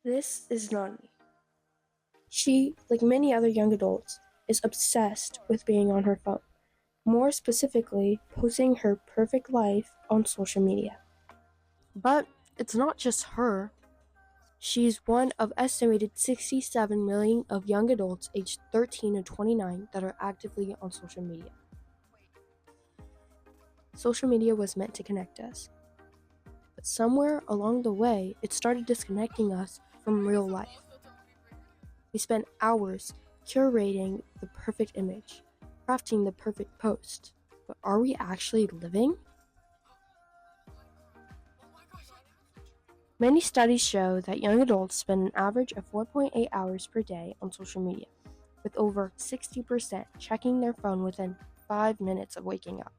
This is Nani. She, like many other young adults, is obsessed with being on her phone, more specifically, posting her perfect life on social media. But it's not just her. She's one of estimated 67 million of young adults aged 13 to 29 that are actively on social media. Social media was meant to connect us. But somewhere along the way, it started disconnecting us from real life. We spent hours curating the perfect image, crafting the perfect post. But are we actually living? Many studies show that young adults spend an average of 4.8 hours per day on social media, with over 60% checking their phone within 5 minutes of waking up.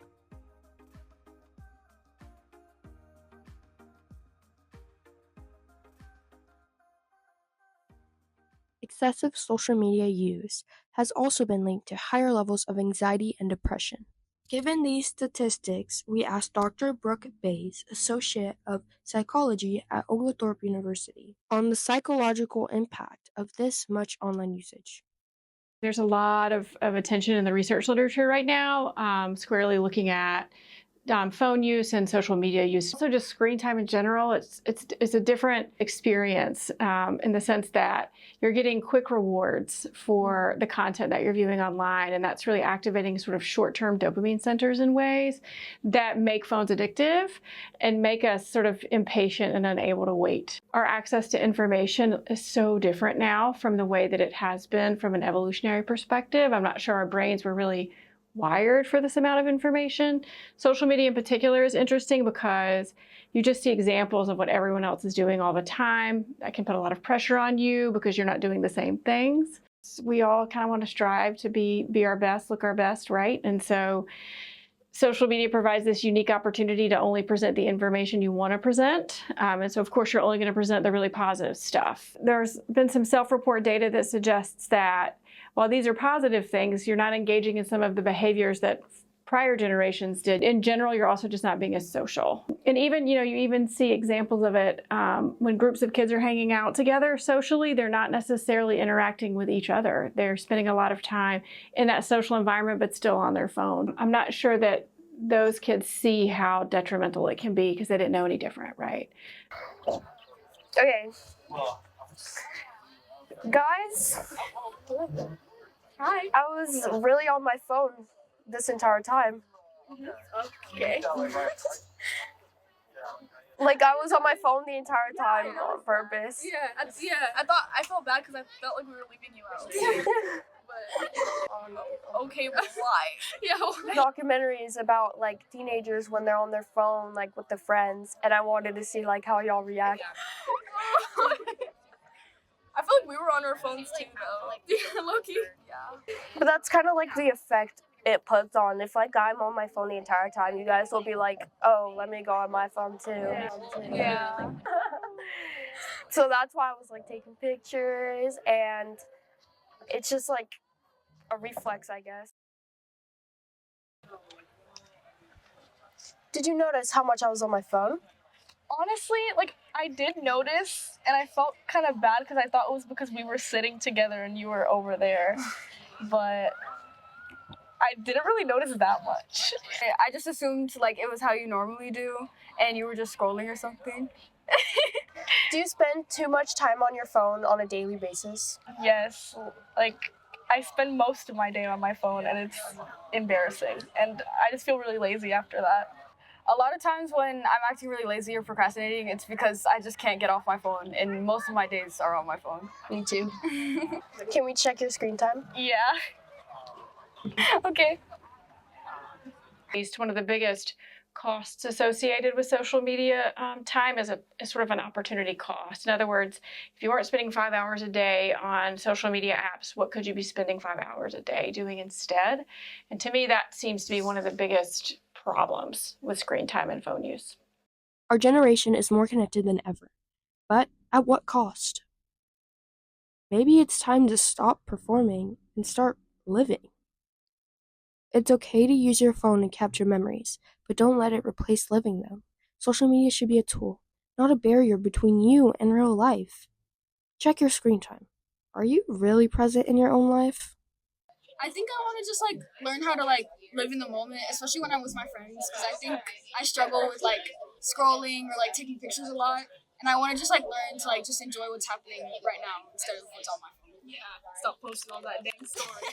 Excessive social media use has also been linked to higher levels of anxiety and depression. Given these statistics, we asked Dr. Brooke Bays, Associate of Psychology at Oglethorpe University, on the psychological impact of this much online usage. There's a lot of attention in the research literature right now, squarely looking at phone use and social media use. Also just screen time in general, it's a different experience in the sense that you're getting quick rewards for the content that you're viewing online, and that's really activating sort of short-term dopamine centers in ways that make phones addictive and make us sort of impatient and unable to wait. Our access to information is so different now from the way that it has been from an evolutionary perspective. I'm not sure our brains were really wired for this amount of information. Social media in particular is interesting because you just see examples of what everyone else is doing all the time. That can put a lot of pressure on you because you're not doing the same things. We all kind of want to strive to be our best, look our best, right? And so social media provides this unique opportunity to only present the information you want to present. And so, of course, you're only going to present the really positive stuff. There's been some self-report data that suggests that while these are positive things, you're not engaging in some of the behaviors that prior generations did. In general, you're also just not being as social. And even, you even see examples of it when groups of kids are hanging out together socially, they're not necessarily interacting with each other. They're spending a lot of time in that social environment, but still on their phone. I'm not sure that those kids see how detrimental it can be because they didn't know any different, right? Okay. Guys, hi. I was really on my phone this entire time. Okay. Like, I was on my phone the entire time on purpose. I felt bad because I felt like we were leaving you out. But okay, but why? Yeah. Documentaries about like teenagers when they're on their phone, like with their friends, and I wanted to see like how y'all react. I feel like we were on our phones too, though. Yeah, low-key. Yeah. But that's kind of like the effect it puts on. If like I'm on my phone the entire time, you guys will be like, oh, let me go on my phone too. Yeah. So that's why I was like taking pictures, and it's just like a reflex, I guess. Did you notice how much I was on my phone? Honestly, like, I did notice, and I felt kind of bad because I thought it was because we were sitting together and you were over there. But I didn't really notice that much. I just assumed like it was how you normally do, and you were just scrolling or something. Do you spend too much time on your phone on a daily basis? Yes. Like, I spend most of my day on my phone, and it's embarrassing. And I just feel really lazy after that. A lot of times when I'm acting really lazy or procrastinating, it's because I just can't get off my phone, and most of my days are on my phone. Me too. Can we check your screen time? Yeah. Okay. One of the biggest costs associated with social media time is sort of an opportunity cost. In other words, if you weren't spending 5 hours a day on social media apps, what could you be spending 5 hours a day doing instead? And to me, that seems to be one of the biggest problems with screen time and phone use. Our generation is more connected than ever, but at what cost? Maybe it's time to stop performing and start living. It's okay to use your phone to capture memories, but don't let it replace living them. Social media should be a tool, not a barrier between you and real life. Check your screen time. Are you really present in your own life? I think I want to just like learn how to like live in the moment, especially when I'm with my friends, because I think I struggle with like scrolling or like taking pictures a lot, and I want to just like learn to like just enjoy what's happening right now instead of what's on my phone. Yeah. Stop posting all that damn story.